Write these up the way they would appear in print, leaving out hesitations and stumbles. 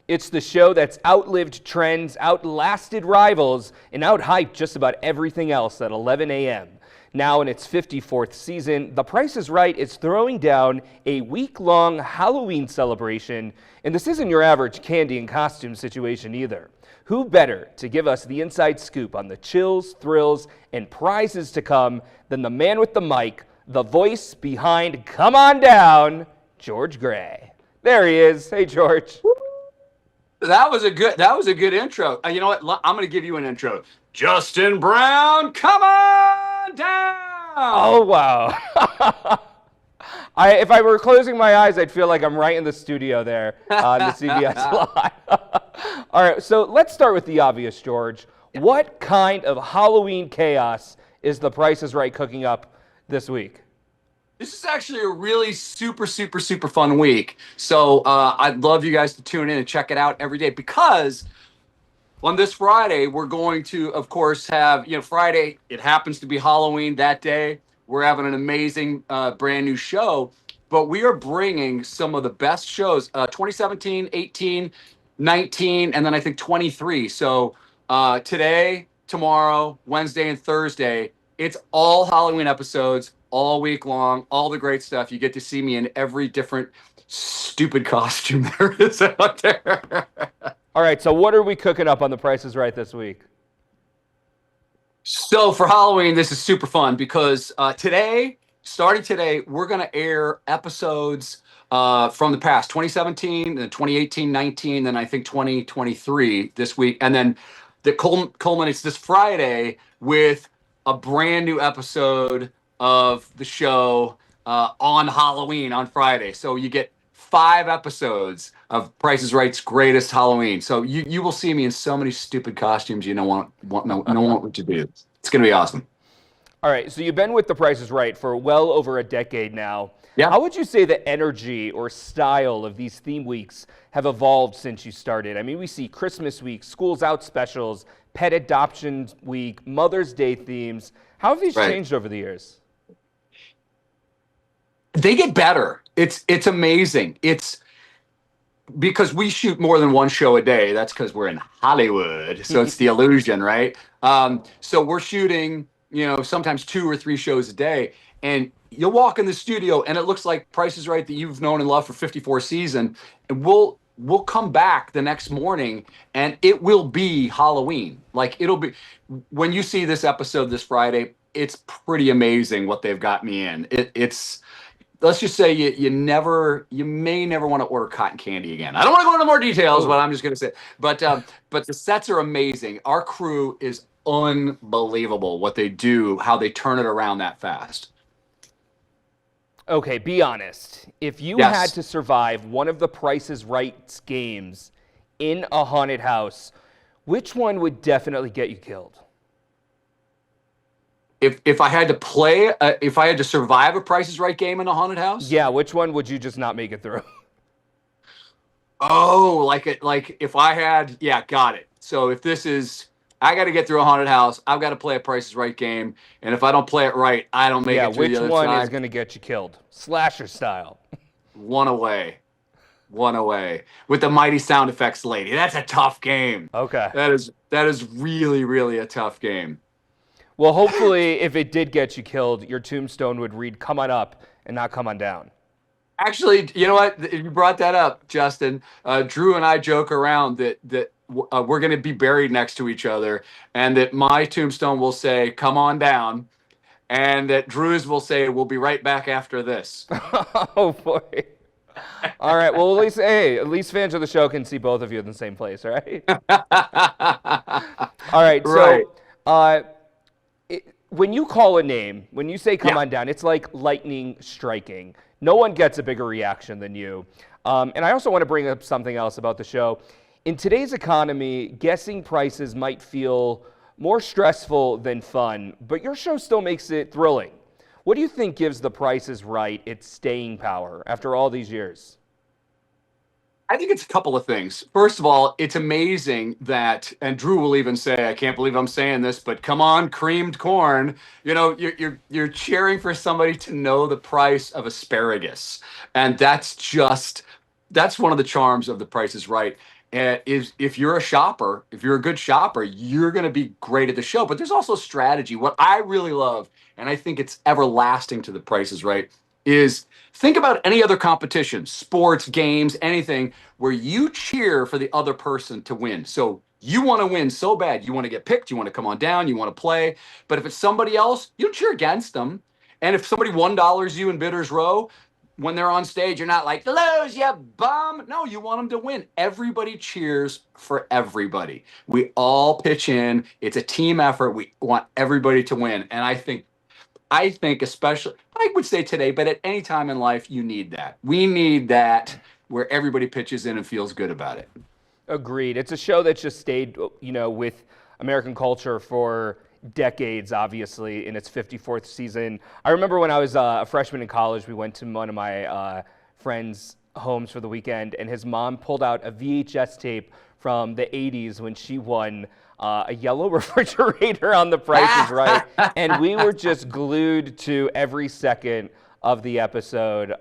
It's the show that's outlived trends, outlasted rivals, and outhyped just about everything else at 11 a.m. Now in its 54th season, The Price is Right is throwing down a week-long Halloween celebration, and this isn't your average candy and costume situation either. Who better to give us the inside scoop on the chills, thrills, and prizes to come than the man with the mic, the voice behind Come On Down, George Gray. There he is. Hey, George. That was a good intro. You know what? I'm going to give you an intro. Justin Brown, come on down. Oh, wow. If I were closing my eyes, I'd feel like I'm right in the studio there on the CBS Live. All right, so let's start with the obvious, George. What kind of Halloween chaos is The Price is Right cooking up this week? This is actually a really super fun week. So I'd love you guys to tune in and check it out every day, because on this Friday, we're going to, of course, have, Friday, it happens to be Halloween that day. We're having an amazing brand new show, but we are bringing some of the best shows, 2017, 18, 19, and then I think 23. So today, tomorrow, Wednesday, and Thursday, it's all Halloween episodes all week long, all the great stuff. You get to see me in every different stupid costume there is out there. All right, so what are we cooking up on The Price is Right this week? So for Halloween, this is super fun because starting today, we're going to air episodes from the past, 2017, then 2018, 19, then I think 2023 this week. And then that culminates this Friday with a brand new episode of the show on Halloween on Friday. So you get 5 episodes of Price is Right's greatest Halloween. So you will see me in so many stupid costumes you don't want what to do. It's going to be awesome. All right, so you've been with The Price is Right for well over a decade now. Yeah. How would you say the energy or style of these theme weeks have evolved since you started? I mean, we see Christmas week, Schools Out specials, Pet Adoption Week, Mother's Day themes. How have these changed over the years? They get better. It's amazing. It's because we shoot more than one show a day. That's because we're in Hollywood. So it's the illusion, right? So we're shooting, sometimes 2 or 3 shows a day. And you'll walk in the studio and it looks like Price is Right that you've known and loved for 54 seasons. And we'll come back the next morning and it will be Halloween. Like it'll be, when you see this episode this Friday, it's pretty amazing what they've got me in. It's, let's just say you may never want to order cotton candy again. I don't want to go into more details, but I'm just going to say, but the sets are amazing. Our crew is unbelievable what they do, how they turn it around that fast. Okay, be honest. If you had to survive one of the Price is Right games in a haunted house, which one would definitely get you killed? If I had to play, if I had to survive a Price is Right game in a haunted house? Yeah, which one would you just not make it through? Oh, like if I had, got it. So if this is, I got to get through a haunted house, I've got to play a Price is Right game, and if I don't play it right, I don't make it through the other side. Which one is going to get you killed? Slasher style. One away. With the mighty sound effects lady. That's a tough game. Okay. That is really a tough game. Well, hopefully, if it did get you killed, your tombstone would read "Come on up" and not "Come on down." Actually, you know what? You brought that up, Justin. Drew and I joke around that we're going to be buried next to each other, and that my tombstone will say "Come on down," and that Drew's will say "We'll be right back after this." Oh boy! All right. Well, at least fans of the show can see both of you in the same place, all right? All right. So, when you call a name, when you say "Come on down," it's like lightning striking. No one gets a bigger reaction than you. And I also want to bring up something else about the show. In today's economy, guessing prices might feel more stressful than fun, but your show still makes it thrilling. What do you think gives The Price is Right its staying power after all these years? I think it's a couple of things. First of all, it's amazing that, and Drew will even say, I can't believe I'm saying this, but come on, creamed corn. You're cheering for somebody to know the price of asparagus. And that's just that's one of the charms of The Price is Right. Is if you're a shopper, if you're a good shopper, you're going to be great at the show. But there's also strategy. What I really love, and I think it's everlasting to The Price is Right, is think about any other competition, sports, games, anything where you cheer for the other person to win. So you want to win so bad. You want to get picked. You want to come on down. You want to play. But if it's somebody else, you cheer against them. And if somebody $1 you in Bidders Row, when they're on stage, you're not like, lose, you bum. No, you want them to win. Everybody cheers for everybody. We all pitch in. It's a team effort. We want everybody to win. And I think especially, I would say today, but at any time in life, you need that. We need that where everybody pitches in and feels good about it. Agreed. It's a show that's just stayed, with American culture for decades, obviously, in its 54th season. I remember when I was a freshman in college, we went to one of my friends' homes for the weekend, and his mom pulled out a VHS tape from the 80s when she won a yellow refrigerator on The Price is Right. And we were just glued to every second of the episode.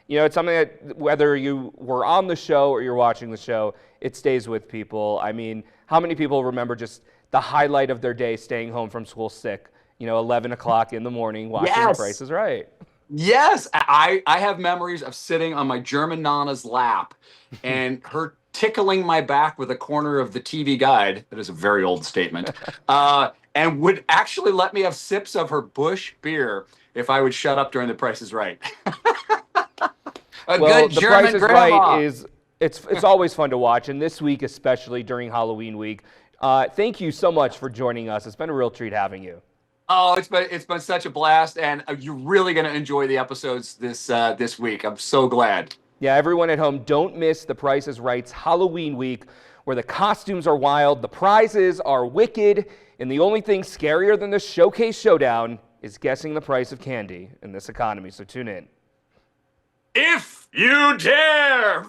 It's something that whether you were on the show or you're watching the show, it stays with people. I mean, how many people remember just the highlight of their day staying home from school sick, 11 o'clock in the morning watching The Price is Right? Yes. I have memories of sitting on my German Nana's lap and her tickling my back with a corner of the TV guide. That is a very old statement. And would actually let me have sips of her Busch beer if I would shut up during The Price is Right. Well, good The German Price is grandma. Right it's always fun to watch, and this week, especially during Halloween week. Thank you so much for joining us. It's been a real treat having you. Oh, it's been such a blast, and you're really going to enjoy the episodes this week. I'm so glad. Yeah, everyone at home, don't miss The Price is Right's Halloween week, where the costumes are wild, the prizes are wicked, and the only thing scarier than the showcase showdown is guessing the price of candy in this economy. So tune in. If you dare!